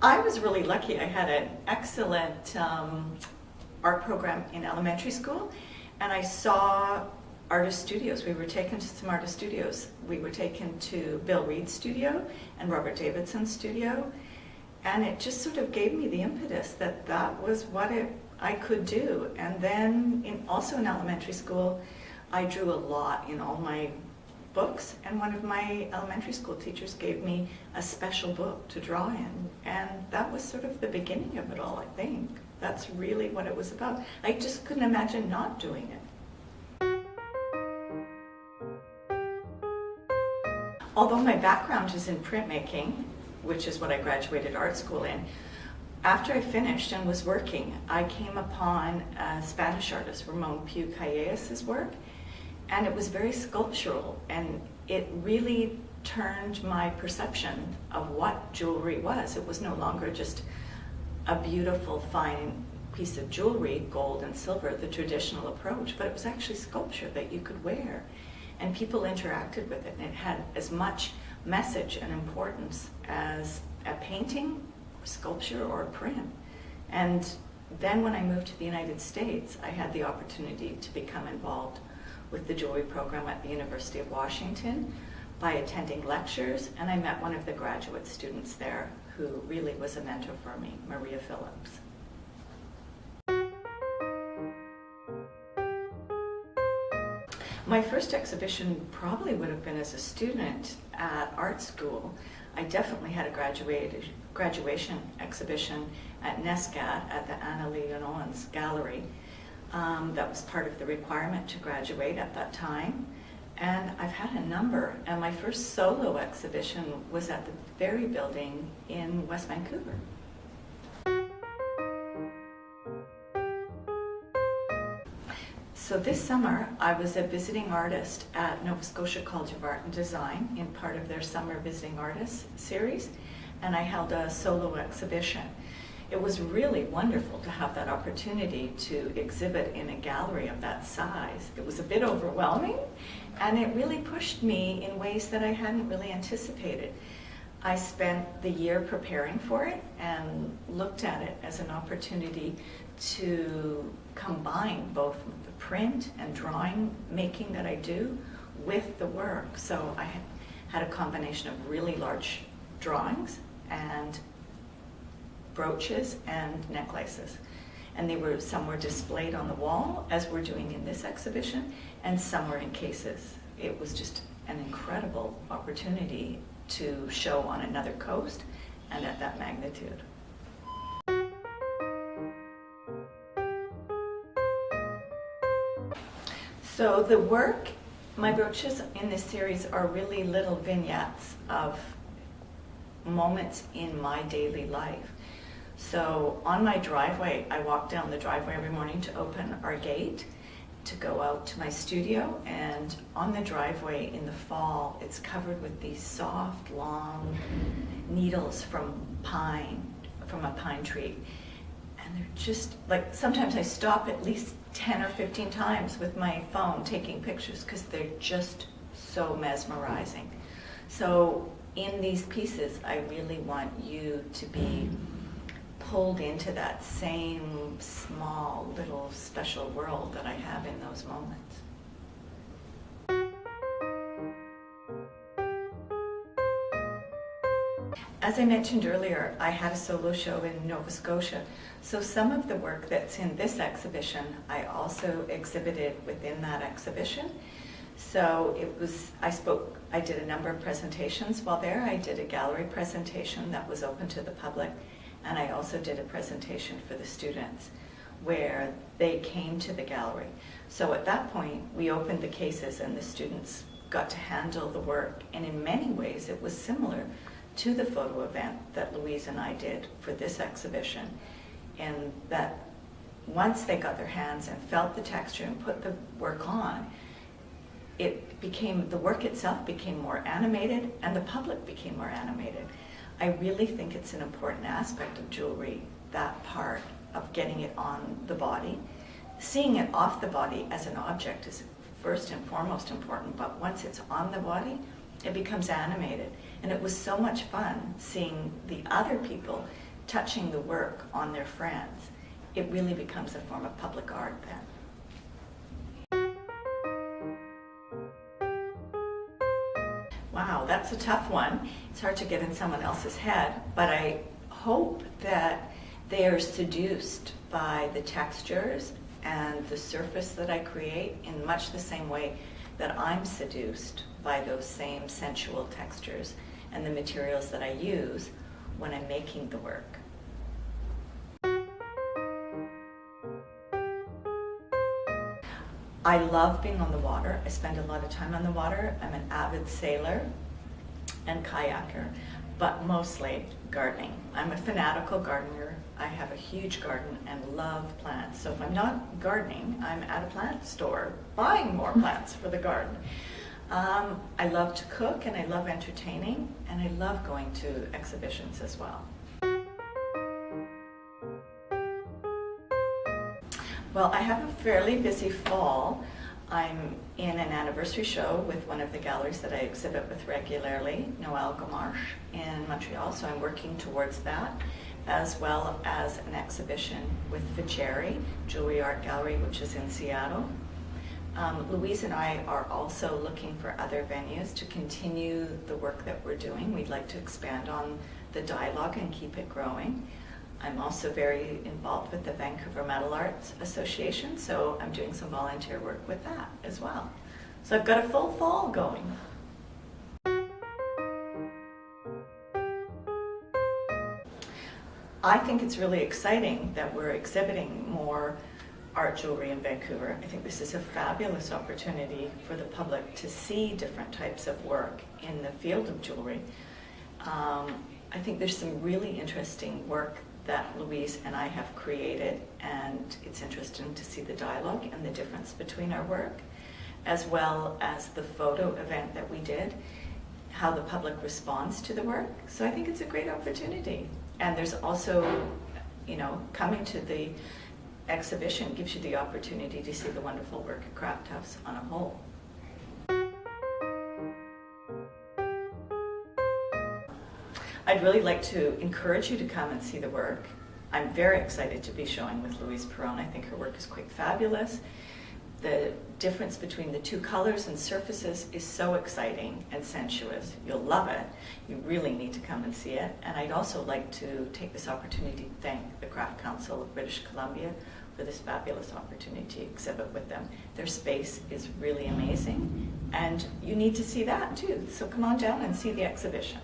I was really lucky. I had an excellent art program in elementary school, and I saw artist studios. We were taken to some artist studios. We were taken to Bill Reed's studio and Robert Davidson's studio, and it just sort of gave me the impetus that that was what I could do. And then also in elementary school, I drew a lot in all my books, and one of my elementary school teachers gave me a special book to draw in, and that was sort of the beginning of it all, I think. That's really what it was about. I just couldn't imagine not doing it. Although my background is in printmaking, which is what I graduated art school in, after I finished and was working, I came upon a Spanish artist, Ramon Piu Calles' work, and it was very sculptural, and it really turned my perception of what jewelry was. It was no longer just a beautiful, fine piece of jewelry, gold and silver, the traditional approach, but it was actually sculpture that you could wear, and people interacted with it, and it had as much message and importance as a painting, sculpture, or a print. And then when I moved to the United States, I had the opportunity to become involved with the jewelry program at the University of Washington by attending lectures, and I met one of the graduate students there who really was a mentor for me, Maria Phillips. My first exhibition probably would have been as a student at art school. I definitely had a graduation exhibition at NESCAT at the Anna Leonowens Gallery. That was part of the requirement to graduate at that time. And I've had a number, and my first solo exhibition was at the Ferry Building in West Vancouver. So this summer, I was a visiting artist at Nova Scotia College of Art and Design in part of their Summer Visiting Artists series, and I held a solo exhibition. It was really wonderful to have that opportunity to exhibit in a gallery of that size. It was a bit overwhelming, and it really pushed me in ways that I hadn't really anticipated. I spent the year preparing for it and looked at it as an opportunity to combine both the print and drawing making that I do with the work. So I had a combination of really large drawings and brooches and necklaces. And some were displayed on the wall, as we're doing in this exhibition, and some were in cases. It was just an incredible opportunity to show on another coast and at that magnitude. So the work, my brooches in this series are really little vignettes of moments in my daily life. So on my driveway, I walk down the driveway every morning to open our gate to go out to my studio, and on the driveway in the fall, it's covered with these soft, long needles from a pine tree. And they're just like, sometimes I stop at least 10 or 15 times with my phone taking pictures because they're just so mesmerizing. So in these pieces, I really want you to be pulled into that same small little special world that I have in those moments. As I mentioned earlier, I had a solo show in Nova Scotia, so some of the work that's in this exhibition I also exhibited within that exhibition. So I did a number of presentations while there. I did a gallery presentation that was open to the public, and I also did a presentation for the students where they came to the gallery. So at that point, we opened the cases and the students got to handle the work, and in many ways it was similar to the photo event that Louise and I did for this exhibition, and that once they got their hands and felt the texture and put the work on, the work itself became more animated and the public became more animated. I really think it's an important aspect of jewelry, that part of getting it on the body. Seeing it off the body as an object is first and foremost important, but once it's on the body, it becomes animated. And it was so much fun seeing the other people touching the work on their friends, it really becomes a form of public art then. Wow, that's a tough one. It's hard to get in someone else's head, but I hope that they are seduced by the textures and the surface that I create in much the same way that I'm seduced by those same sensual textures and the materials that I use when I'm making the work. I love being on the water. I spend a lot of time on the water. I'm an avid sailor and kayaker, but mostly gardening. I'm a fanatical gardener. I have a huge garden and love plants. So if I'm not gardening, I'm at a plant store buying more plants for the garden. I love to cook and I love entertaining and I love going to exhibitions as well. Well, I have a fairly busy fall. I'm in an anniversary show with one of the galleries that I exhibit with regularly, Noël Gamarche in Montreal, so I'm working towards that, as well as an exhibition with Vijeri Jewelry Art Gallery, which is in Seattle. Louise and I are also looking for other venues to continue the work that we're doing. We'd like to expand on the dialogue and keep it growing. I'm also very involved with the Vancouver Metal Arts Association, so I'm doing some volunteer work with that as well. So I've got a full fall going. I think it's really exciting that we're exhibiting more art jewelry in Vancouver. I think this is a fabulous opportunity for the public to see different types of work in the field of jewelry. I think there's some really interesting work that Louise and I have created, and it's interesting to see the dialogue and the difference between our work, as well as the photo event that we did, how the public responds to the work. So I think it's a great opportunity. And there's also, coming to the exhibition gives you the opportunity to see the wonderful work at Craft House on a whole. I'd really like to encourage you to come and see the work. I'm very excited to be showing with Louise Perron. I think her work is quite fabulous. The difference between the two colors and surfaces is so exciting and sensuous. You'll love it. You really need to come and see it. And I'd also like to take this opportunity to thank the Craft Council of British Columbia for this fabulous opportunity to exhibit with them. Their space is really amazing, and you need to see that too. So come on down and see the exhibition.